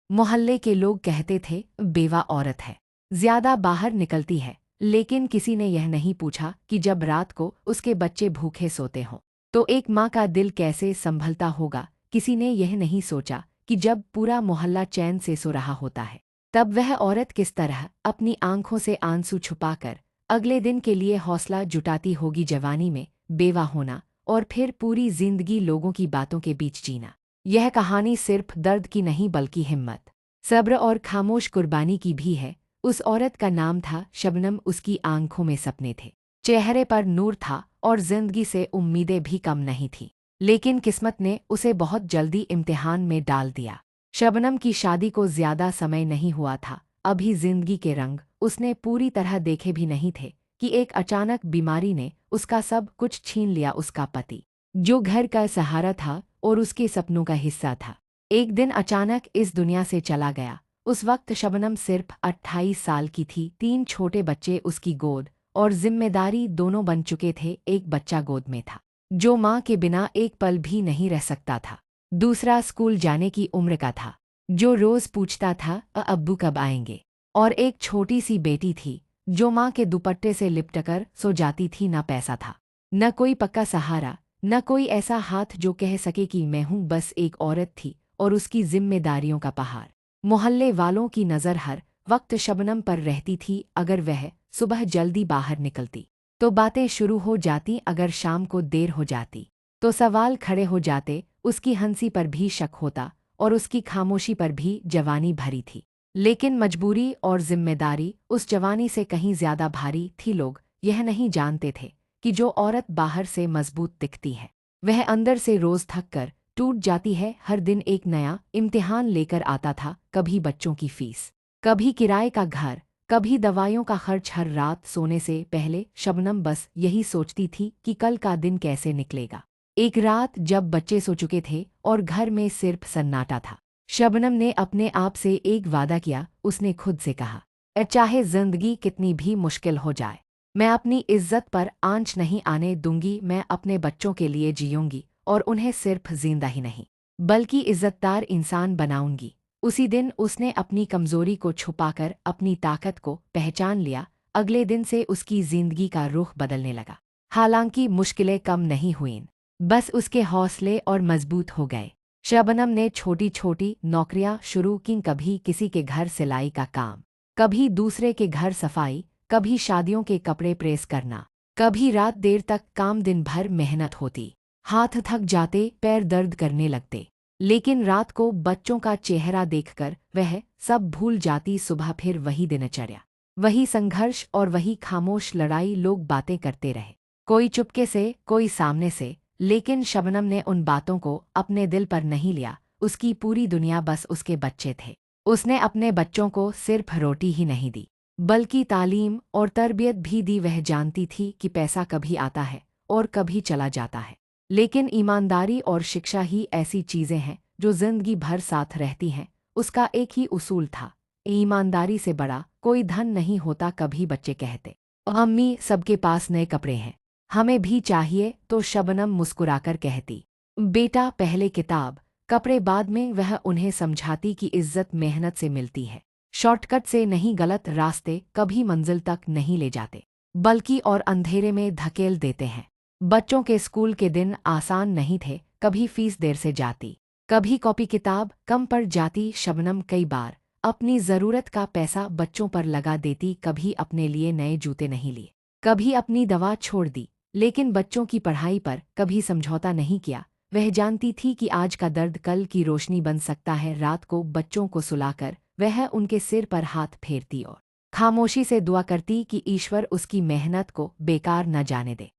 मोहल्ले के लोग कहते थे बेवा औरत है, ज्यादा बाहर निकलती है। लेकिन किसी ने यह नहीं पूछा कि जब रात को उसके बच्चे भूखे सोते हों तो एक माँ का दिल कैसे संभलता होगा। किसी ने यह नहीं सोचा कि जब पूरा मोहल्ला चैन से सो रहा होता है तब वह औरत किस तरह अपनी आंखों से आंसू छुपाकर अगले दिन के लिए हौसला जुटाती होगी। जवानी में बेवा होना और फिर पूरी जिंदगी लोगों की बातों के बीच जीना। यह कहानी सिर्फ दर्द की नहीं बल्कि हिम्मत, सब्र और खामोश कुर्बानी की भी है। उस औरत का नाम था शबनम। उसकी आंखों में सपने थे, चेहरे पर नूर था और जिंदगी से उम्मीदें भी कम नहीं थीं। लेकिन किस्मत ने उसे बहुत जल्दी इम्तिहान में डाल दिया। शबनम की शादी को ज्यादा समय नहीं हुआ था। अभी जिंदगी के रंग उसने पूरी तरह देखे भी नहीं थे कि एक अचानक बीमारी ने उसका सब कुछ छीन लिया। उसका पति, जो घर का सहारा था और उसके सपनों का हिस्सा था, एक दिन अचानक इस दुनिया से चला गया। उस वक्त शबनम सिर्फ 28 साल की थी। 3 छोटे बच्चे उसकी गोद और जिम्मेदारी दोनों बन चुके थे। एक बच्चा गोद में था जो माँ के बिना एक पल भी नहीं रह सकता था। दूसरा स्कूल जाने की उम्र का था, जो रोज पूछता था अब्बू कब आएंगे। और एक छोटी सी बेटी थी जो माँ के दुपट्टे से लिपटकर सो जाती थी। न पैसा था, न कोई पक्का सहारा, न कोई ऐसा हाथ जो कह सके कि मैं हूँ। बस एक औरत थी और उसकी जिम्मेदारियों का पहाड़। मोहल्ले वालों की नज़र हर वक्त शबनम पर रहती थी। अगर वह सुबह जल्दी बाहर निकलती तो बातें शुरू हो जाती, अगर शाम को देर हो जाती तो सवाल खड़े हो जाते। उसकी हंसी पर भी शक होता और उसकी खामोशी पर भी। जवानी भरी थी लेकिन मजबूरी और जिम्मेदारी उस जवानी से कहीं ज्यादा भारी थी। लोग यह नहीं जानते थे कि जो औरत बाहर से मजबूत दिखती है वह अंदर से रोज थक कर टूट जाती है। हर दिन एक नया इम्तिहान लेकर आता था, कभी बच्चों की फीस, कभी किराए का घर, कभी दवाइयों का खर्च। हर रात सोने से पहले शबनम बस यही सोचती थी कि कल का दिन कैसे निकलेगा। एक रात जब बच्चे सो चुके थे और घर में सिर्फ सन्नाटा था, शबनम ने अपने आप से एक वादा किया। उसने खुद से कहा, चाहे जिंदगी कितनी भी मुश्किल हो जाए, मैं अपनी इज्जत पर आंच नहीं आने दूंगी। मैं अपने बच्चों के लिए जीऊंगी और उन्हें सिर्फ जिंदा ही नहीं बल्कि इज्जतदार इंसान बनाऊंगी। उसी दिन उसने अपनी कमजोरी को छुपाकर अपनी ताकत को पहचान लिया। अगले दिन से उसकी जिंदगी का रुख बदलने लगा। हालांकि मुश्किलें कम नहीं हुईं, बस उसके हौसले और मजबूत हो गए। शबनम ने छोटी छोटी नौकरियां शुरू की, कभी किसी के घर सिलाई का काम, कभी दूसरे के घर सफाई, कभी शादियों के कपड़े प्रेस करना, कभी रात देर तक काम। दिन भर मेहनत होती, हाथ थक जाते, पैर दर्द करने लगते, लेकिन रात को बच्चों का चेहरा देखकर वह सब भूल जाती। सुबह फिर वही दिनचर्या, वही संघर्ष और वही खामोश लड़ाई। लोग बातें करते रहे, कोई चुपके से, कोई सामने से, लेकिन शबनम ने उन बातों को अपने दिल पर नहीं लिया। उसकी पूरी दुनिया बस उसके बच्चे थे। उसने अपने बच्चों को सिर्फ रोटी ही नहीं दी बल्कि तालीम और तरबियत भी दी। वह जानती थी कि पैसा कभी आता है और कभी चला जाता है, लेकिन ईमानदारी और शिक्षा ही ऐसी चीजें हैं जो जिंदगी भर साथ रहती हैं। उसका एक ही उसूल था, ईमानदारी से बड़ा कोई धन नहीं होता। कभी बच्चे कहते, अम्मी सबके पास नए कपड़े हैं, हमें भी चाहिए, तो शबनम मुस्कुराकर कहती, बेटा पहले किताब, कपड़े बाद में। वह उन्हें समझाती कि इज्जत मेहनत से मिलती है, शॉर्टकट से नहीं। गलत रास्ते कभी मंजिल तक नहीं ले जाते बल्कि और अंधेरे में धकेल देते हैं। बच्चों के स्कूल के दिन आसान नहीं थे, कभी फीस देर से जाती, कभी कॉपी किताब कम पड़ जाती। शबनम कई बार अपनी ज़रूरत का पैसा बच्चों पर लगा देती, कभी अपने लिए नए जूते नहीं लिए, कभी अपनी दवा छोड़ दी, लेकिन बच्चों की पढ़ाई पर कभी समझौता नहीं किया। वह जानती थी कि आज का दर्द कल की रोशनी बन सकता है। रात को बच्चों को सुलाकर वह उनके सिर पर हाथ फेरती और खामोशी से दुआ करती कि ईश्वर उसकी मेहनत को बेकार न जाने दे।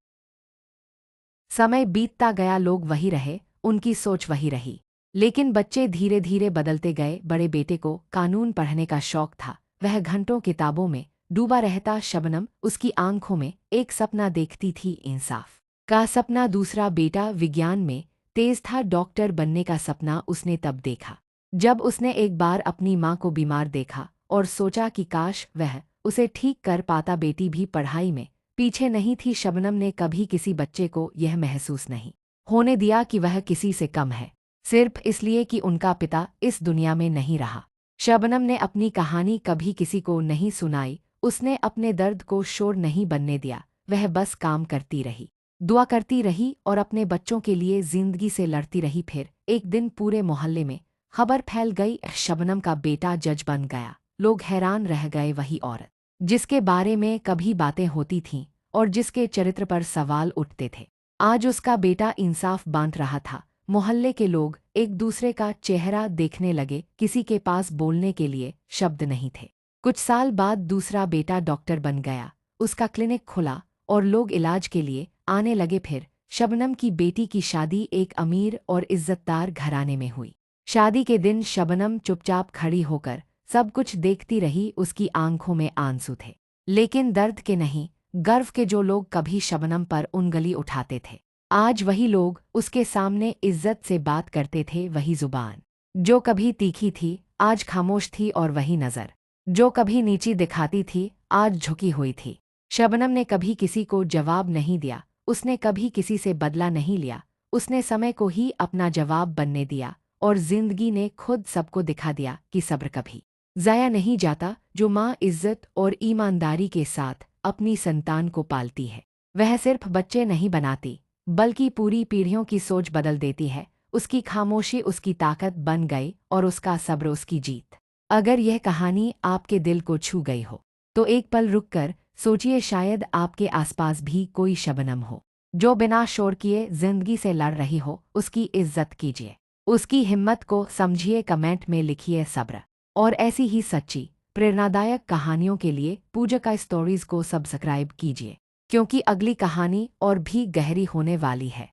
समय बीतता गया, लोग वही रहे, उनकी सोच वही रही, लेकिन बच्चे धीरे धीरे बदलते गए। बड़े बेटे को कानून पढ़ने का शौक था, वह घंटों किताबों में डूबा रहता। शबनम उसकी आंखों में एक सपना देखती थी, इंसाफ का सपना। दूसरा बेटा विज्ञान में तेज था, डॉक्टर बनने का सपना उसने तब देखा जब उसने एक बार अपनी माँ को बीमार देखा और सोचा कि काश वह उसे ठीक कर पाता। बेटी भी पढ़ाई में पीछे नहीं थी। शबनम ने कभी किसी बच्चे को यह महसूस नहीं होने दिया कि वह किसी से कम है, सिर्फ इसलिए कि उनका पिता इस दुनिया में नहीं रहा। शबनम ने अपनी कहानी कभी किसी को नहीं सुनाई, उसने अपने दर्द को शोर नहीं बनने दिया, वह बस काम करती रही, दुआ करती रही और अपने बच्चों के लिए जिंदगी से लड़ती रही। फिर एक दिन पूरे मोहल्ले में खबर फैल गई, शबनम का बेटा जज बन गया। लोग हैरान रह गए, वही औरत जिसके बारे में कभी बातें होती थीं और जिसके चरित्र पर सवाल उठते थे, आज उसका बेटा इंसाफ बांट रहा था। मोहल्ले के लोग एक दूसरे का चेहरा देखने लगे, किसी के पास बोलने के लिए शब्द नहीं थे। कुछ साल बाद दूसरा बेटा डॉक्टर बन गया, उसका क्लिनिक खुला और लोग इलाज के लिए आने लगे। फिर शबनम की बेटी की शादी एक अमीर और इज्जतदार घराने में हुई। शादी के दिन शबनम चुपचाप खड़ी होकर सब कुछ देखती रही, उसकी आंखों में आंसू थे, लेकिन दर्द के नहीं, गर्व के। जो लोग कभी शबनम पर उंगली उठाते थे, आज वही लोग उसके सामने इज्जत से बात करते थे। वही जुबान जो कभी तीखी थी, आज खामोश थी, और वही नज़र जो कभी नीची दिखाती थी, आज झुकी हुई थी। शबनम ने कभी किसी को जवाब नहीं दिया, उसने कभी किसी से बदला नहीं लिया, उसने समय को ही अपना जवाब बनने दिया, और जिंदगी ने खुद सबको दिखा दिया कि सब्र कभी ज़ाया नहीं जाता। जो माँ इज्जत और ईमानदारी के साथ अपनी संतान को पालती है, वह सिर्फ बच्चे नहीं बनाती, बल्कि पूरी पीढ़ियों की सोच बदल देती है। उसकी खामोशी उसकी ताकत बन गई और उसका सब्र उसकी जीत। अगर यह कहानी आपके दिल को छू गई हो, तो एक पल रुककर सोचिए, शायद आपके आसपास भी कोई शबनम हो जो बिना शोर किए जिंदगी से लड़ रही हो। उसकी इज्जत कीजिए, उसकी हिम्मत को समझिए। कमेंट में लिखिए सब्र। और ऐसी ही सच्ची प्रेरणादायक कहानियों के लिए पूजा स्टोरीज को सब्सक्राइब कीजिए, क्योंकि अगली कहानी और भी गहरी होने वाली है।